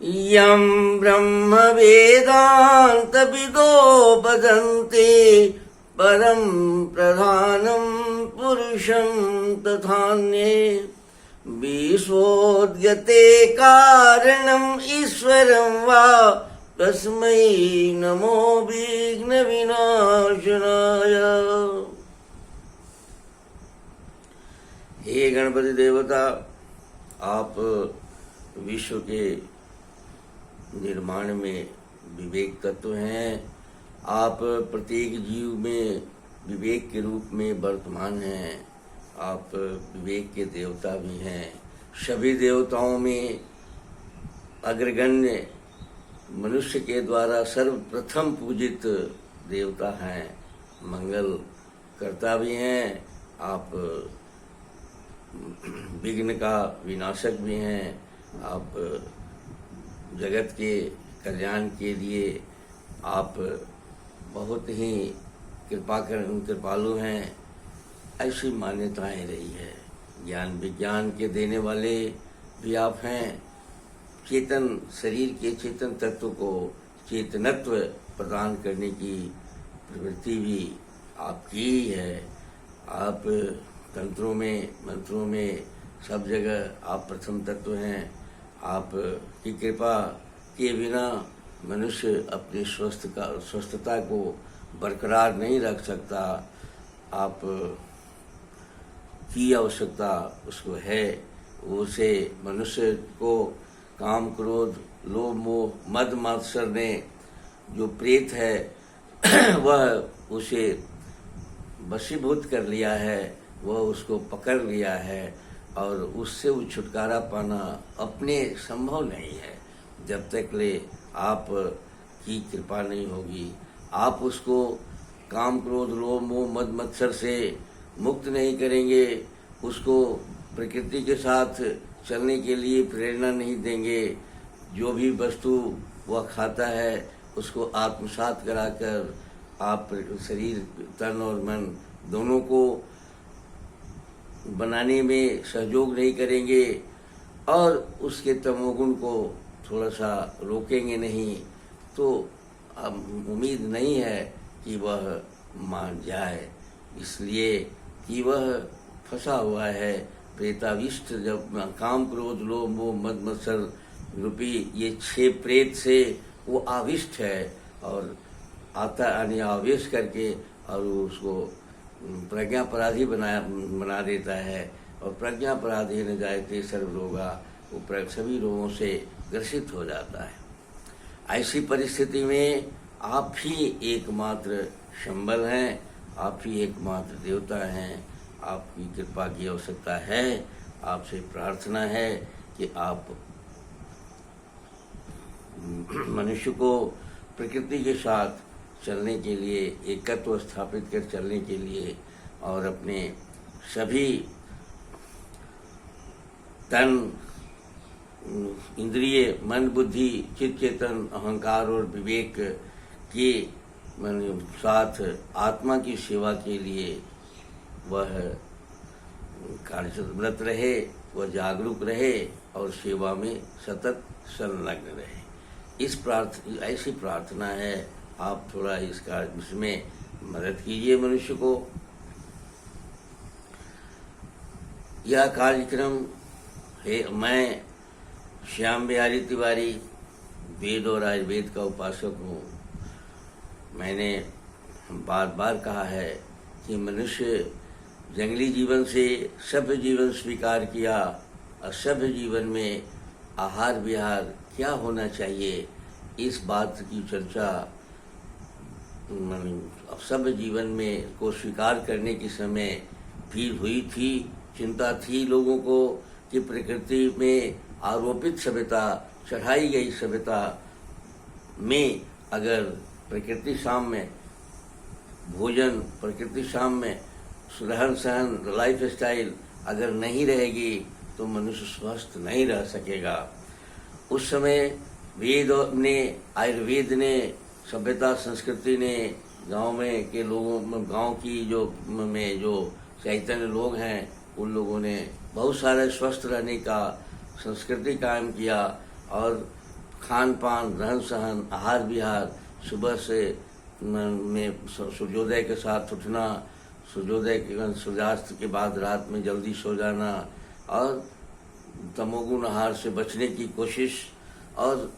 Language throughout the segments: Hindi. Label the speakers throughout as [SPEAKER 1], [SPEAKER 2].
[SPEAKER 1] यं ब्रह्म वेदांत विदो वदन्ति परं प्रधानं पुरुषं तथान्ये विश्वोद्यते कारणम् ईश्वरं वा तस्मै नमो विघ्न विनाशनाय। हे गणपति देवता, आप विश्व के निर्माण में विवेक तत्व हैं। आप प्रत्येक जीव में विवेक के रूप में वर्तमान हैं। आप विवेक के देवता भी हैं। सभी देवताओं में अग्रगण्य मनुष्य के द्वारा सर्वप्रथम पूजित देवता हैं, मंगल करता भी हैं। आप विघ्न का विनाशक भी हैं। आप जगत के कल्याण के लिए आप बहुत ही कृपालु हैं, ऐसी मान्यताएं रही है। ज्ञान विज्ञान के देने वाले भी आप हैं। चेतन शरीर के चेतन तत्व को चेतनत्व प्रदान करने की प्रवृत्ति भी आपकी ही है। आप तंत्रों में, मंत्रों में, सब जगह आप प्रथम तत्व हैं। आप की कृपा के बिना मनुष्य अपनी स्वस्थता को बरकरार नहीं रख सकता। आप की आवश्यकता उसको है। उसे मनुष्य को काम, क्रोध, लोभ, मोह, मद मात्सर ने जो प्रेत है वह उसे वशीभूत कर लिया है, वह उसको पकड़ लिया है और उससे वो छुटकारा पाना अपने संभव नहीं है जब तक ले आप की कृपा नहीं होगी। आप उसको काम, क्रोध, लोभ, मोह, मद मत्सर से मुक्त नहीं करेंगे, उसको प्रकृति के साथ चलने के लिए प्रेरणा नहीं देंगे। जो भी वस्तु वह खाता है उसको आत्मसात कराकर आप शरीर, तन और मन दोनों को बनाने में सहयोग नहीं करेंगे और उसके तमोगुण को थोड़ा सा रोकेंगे नहीं, तो अब उम्मीद नहीं है कि वह मान जाए, इसलिए कि वह फंसा हुआ है। प्रेताविष्ट जब काम, क्रोध, लोभ, मोह, मद मत्सर रूपी ये 6 प्रेत से वो आविष्ट है और आता यानी आवेश करके और उसको प्रज्ञापराधी बना देता है। और प्रज्ञापराधी न जायते सर्वरोगा, वो सभी रोगों से ग्रसित हो जाता है। ऐसी परिस्थिति में आप ही एकमात्र संबल हैं, आप ही एकमात्र देवता हैं। आपकी कृपा की आवश्यकता है। आपसे प्रार्थना है कि आप मनुष्य को प्रकृति के साथ चलने के लिए, एकत्व स्थापित कर चलने के लिए और अपने सभी तन, इंद्रिय, मन, बुद्धि, चित्त, चेतन, अहंकार और विवेक के साथ आत्मा की सेवा के लिए वह कार्यरत रहे, वह जागरूक रहे और सेवा में सतत संलग्न रहे। ऐसी प्रार्थना है। आप थोड़ा इसमें मदद कीजिए मनुष्य को। यह कार्यक्रम है, मैं श्याम बिहारी तिवारी वेद और आयुर्वेद का उपासक हूँ। मैंने बार बार कहा है कि मनुष्य जंगली जीवन से सभ्य जीवन स्वीकार किया। असभ्य जीवन में आहार विहार क्या होना चाहिए, इस बात की चर्चा सभ्य जीवन में को स्वीकार करने के समय भी हुई थी। चिंता थी लोगों को कि प्रकृति में आरोपित सभ्यता, चढ़ाई गई सभ्यता में अगर प्रकृति साम्य भोजन, प्रकृति साम्य रहन सहन, लाइफ स्टाइल अगर नहीं रहेगी तो मनुष्य स्वस्थ नहीं रह सकेगा। उस समय वेद ने, आयुर्वेद ने, सभ्यता संस्कृति ने गांव में के लोगों, गांव की जो चैतन्य लोग हैं उन लोगों ने बहुत सारे स्वस्थ रहने का संस्कृति कायम किया और खान पान, रहन सहन, आहार विहार, सुबह से में सूर्योदय के साथ उठना, सूर्यास्त के बाद रात में जल्दी सो जाना, और तमोगुण आहार से बचने की कोशिश, और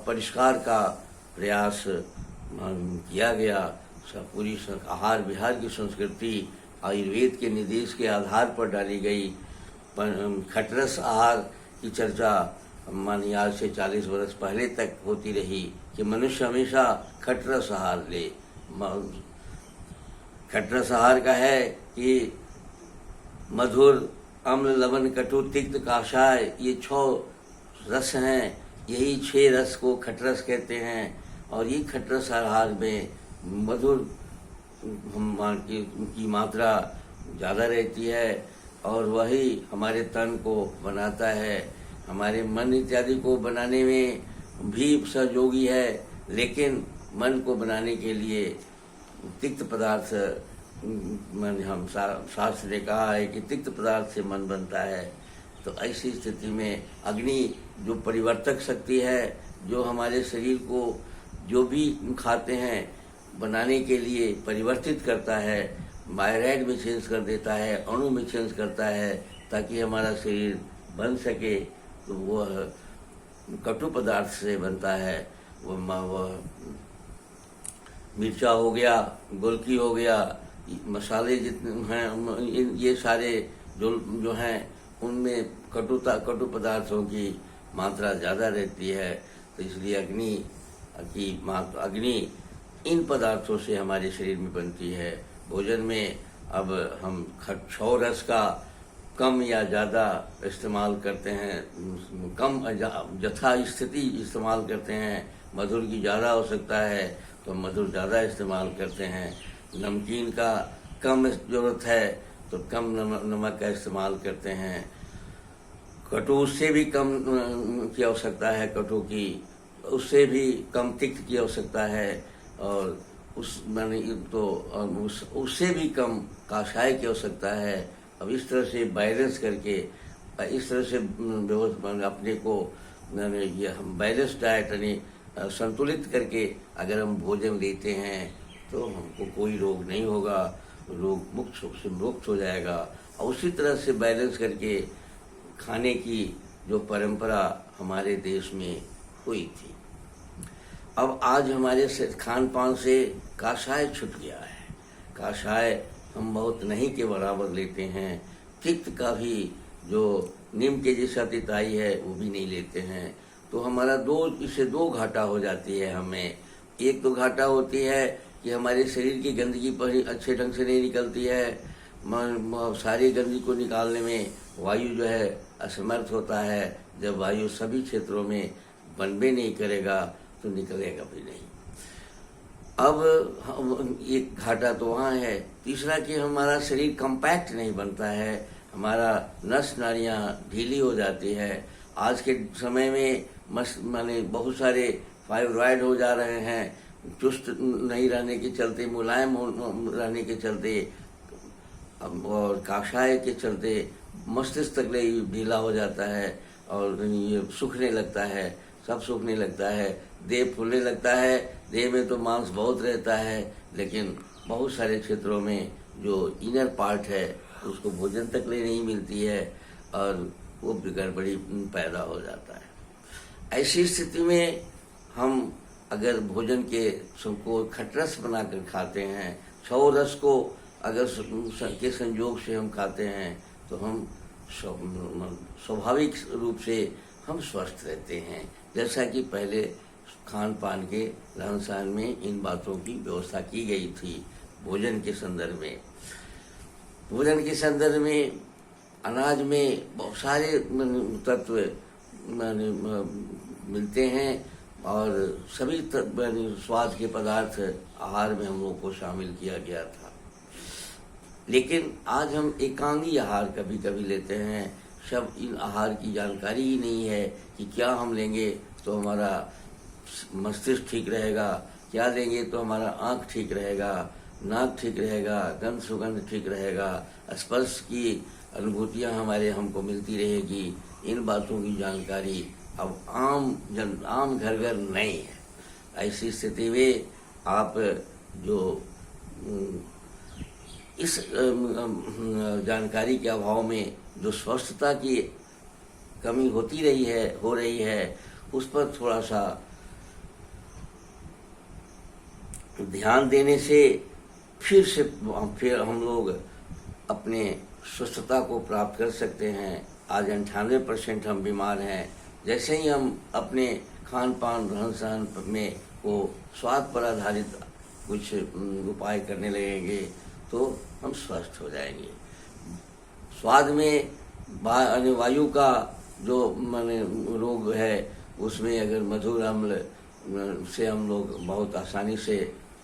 [SPEAKER 1] परिष्कार का प्रयास किया गया। पूरी आहार विहार की संस्कृति आयुर्वेद के निर्देश के आधार पर डाली गई। खटरस आहार की चर्चा मानिए आज से 40 वर्ष पहले तक होती रही कि मनुष्य हमेशा खटरस आहार ले। खटरस आहार का है कि मधुर, अम्ल, लवण, कटु, तिक्त, काषाय, ये 6 रस हैं। यही 6 रस को खटरस कहते हैं। और ये खटरस आहार में मधुर की मात्रा ज़्यादा रहती है, और वही हमारे तन को बनाता है, हमारे मन इत्यादि को बनाने में भी सहयोगी है। लेकिन मन को बनाने के लिए तिक्त पदार्थ, हम शास्त्र ने कहा है कि तिक्त पदार्थ से मन बनता है। तो ऐसी स्थिति में अग्नि जो परिवर्तक शक्ति है, जो हमारे शरीर को जो भी खाते हैं बनाने के लिए परिवर्तित करता है, बायराइड में चेंज कर देता है, अणु में चेंज करता है, ताकि हमारा शरीर बन सके। तो वह कटु पदार्थ से बनता है। वह मिर्चा हो गया, गोलकी हो गया, मसाले जितने हैं, ये सारे जो हैं उनमें कटु पदार्थों की मात्रा ज़्यादा रहती है। तो इसलिए अग्नि इन पदार्थों से हमारे शरीर में बनती है। भोजन में अब हम 6 रस का कम या ज़्यादा इस्तेमाल करते हैं, कम यथा स्थिति इस्तेमाल करते हैं। मधुर की ज़्यादा आवश्यकता है तो मधुर ज़्यादा इस्तेमाल करते हैं। नमकीन का कम ज़रूरत है तो कम नमक का इस्तेमाल करते हैं। कटु उससे भी कम की आवश्यकता है, कटु की उससे भी कम तिक्त की आवश्यकता है, और उससे भी कम काषाय की आवश्यकता है। अब इस तरह से बैलेंस करके, इस तरह से अपने को ये हम बैलेंस डाइट यानी संतुलित करके अगर हम भोजन लेते हैं तो हमको कोई रोग नहीं होगा, रोग मुक्त हो जाएगा। और उसी तरह से बैलेंस करके खाने की जो परंपरा हमारे देश में हुई थी, अब आज हमारे खान पान से काषाय छूट गया है। काषाय हम बहुत नहीं के बराबर लेते हैं। तिक्त का भी जो नीम के जैसा तिताई है वो भी नहीं लेते हैं। तो हमारा इससे दो घाटा हो जाती है हमें। एक तो घाटा होती है कि हमारे शरीर की गंदगी पर अच्छे ढंग से नहीं निकलती है। सारी गंदगी को निकालने में वायु जो है असमर्थ होता है। जब वायु सभी क्षेत्रों में बनबे नहीं करेगा तो निकलेगा भी नहीं। अब एक घाटा तो वहाँ है। तीसरा कि हमारा शरीर कंपैक्ट नहीं बनता है, हमारा नस नाड़ियाँ ढीली हो जाती है। आज के समय में माने बहुत सारे फाइब्रॉइड हो जा रहे हैं, चुस्त नहीं रहने के चलते, मुलायम रहने के चलते और काषाय के चलते मस्तिष्क तक ढीला हो जाता है और ये सूखने लगता है, सब सूखने लगता है, देह फूलने लगता है। देह में तो मांस बहुत रहता है, लेकिन बहुत सारे क्षेत्रों में जो इनर पार्ट है उसको भोजन तक नहीं मिलती है और वो गड़बड़ी पैदा हो जाता है। ऐसी स्थिति में हम अगर भोजन को खटरस बनाकर खाते हैं, 6 रस को अगर के संयोग से हम खाते हैं तो हम स्वाभाविक रूप से हम स्वस्थ रहते हैं। जैसा कि पहले खान पान के रहन सहन में इन बातों की व्यवस्था की गई थी। भोजन के संदर्भ में अनाज में बहुत सारे तत्व मिलते हैं और सभी स्वाद के पदार्थ आहार में हम लोगों को शामिल किया गया था। लेकिन आज हम एकांगी आहार कभी कभी लेते हैं। सब इन आहार की जानकारी ही नहीं है कि क्या हम लेंगे तो हमारा मस्तिष्क ठीक रहेगा, क्या लेंगे तो हमारा आँख ठीक रहेगा, नाक ठीक रहेगा, गंध सुगंध ठीक रहेगा, स्पर्श की अनुभूतियाँ हमको मिलती रहेगी। इन बातों की जानकारी अब आम घर घर नहीं है। ऐसी स्थिति में आप जो इस जानकारी के अभाव में जो स्वस्थता की कमी हो रही है, उस पर थोड़ा सा ध्यान देने से फिर हम लोग अपने स्वस्थता को प्राप्त कर सकते हैं। आज 98% हम बीमार हैं। जैसे ही हम अपने खान पान रहन सहन में को स्वाद पर आधारित कुछ उपाय करने लगेंगे तो हम स्वस्थ हो जाएंगे। स्वाद में वायु का जो माने रोग है, उसमें अगर मधुर अम्ल से हम लोग बहुत आसानी से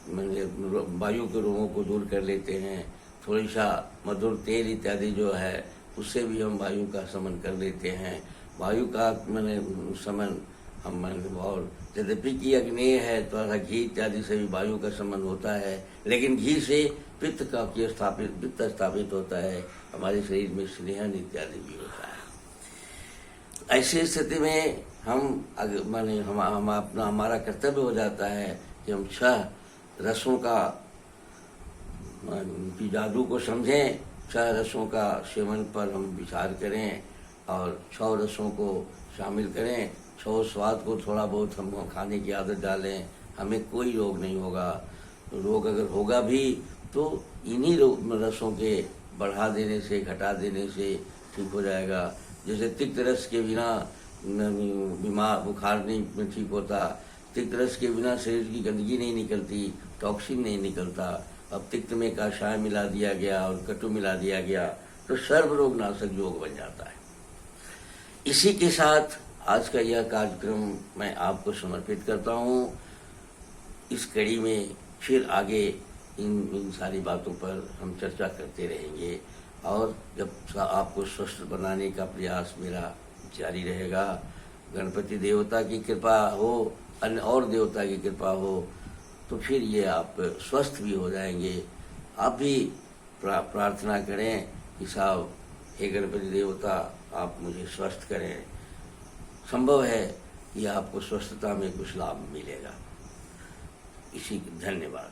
[SPEAKER 1] वायु के रोगों को दूर कर लेते हैं। थोड़ी सा मधुर तेल इत्यादि जो है, उससे भी हम वायु का शमन कर लेते हैं। वायु का शमन हम और यद्यपि कि अग्नेय है, थोड़ा सा घी इत्यादि से भी वायु का शमन होता है, लेकिन घी से पित्त स्थापित होता है, हमारे शरीर में स्नेहन इत्यादि भी होता है। ऐसी स्थिति में हमारा कर्तव्य हो जाता है कि हम 6 रसों का जादू को समझें, 6 रसों का सेवन पर हम विचार करें और 6 रसों को शामिल करें। 6 स्वाद को थोड़ा बहुत हम खाने की आदत डालें, हमें कोई रोग नहीं होगा। रोग अगर होगा भी तो इन्हीं रसों के बढ़ा देने से, घटा देने से ठीक हो जाएगा। जैसे तिक्त रस के बिना बुखार नहीं ठीक होता, तिक्त रस के बिना शरीर की गंदगी नहीं निकलती, टॉक्सिन नहीं निकलता। अब तिक्त में कषाय मिला दिया गया और कटु मिला दिया गया तो सर्व रोग नाशक योग बन जाता है। इसी के साथ आज का यह कार्यक्रम मैं आपको समर्पित करता हूँ। इस कड़ी में फिर आगे इन सारी बातों पर हम चर्चा करते रहेंगे और जब आपको स्वस्थ बनाने का प्रयास मेरा जारी रहेगा। गणपति देवता की कृपा हो, अन्य और देवता की कृपा हो, तो फिर ये आप स्वस्थ भी हो जाएंगे। आप भी प्रार्थना करें कि साहब हे गणपति देवता, आप मुझे स्वस्थ करें। संभव है कि आपको स्वस्थता में कुछ लाभ मिलेगा। धन्यवाद।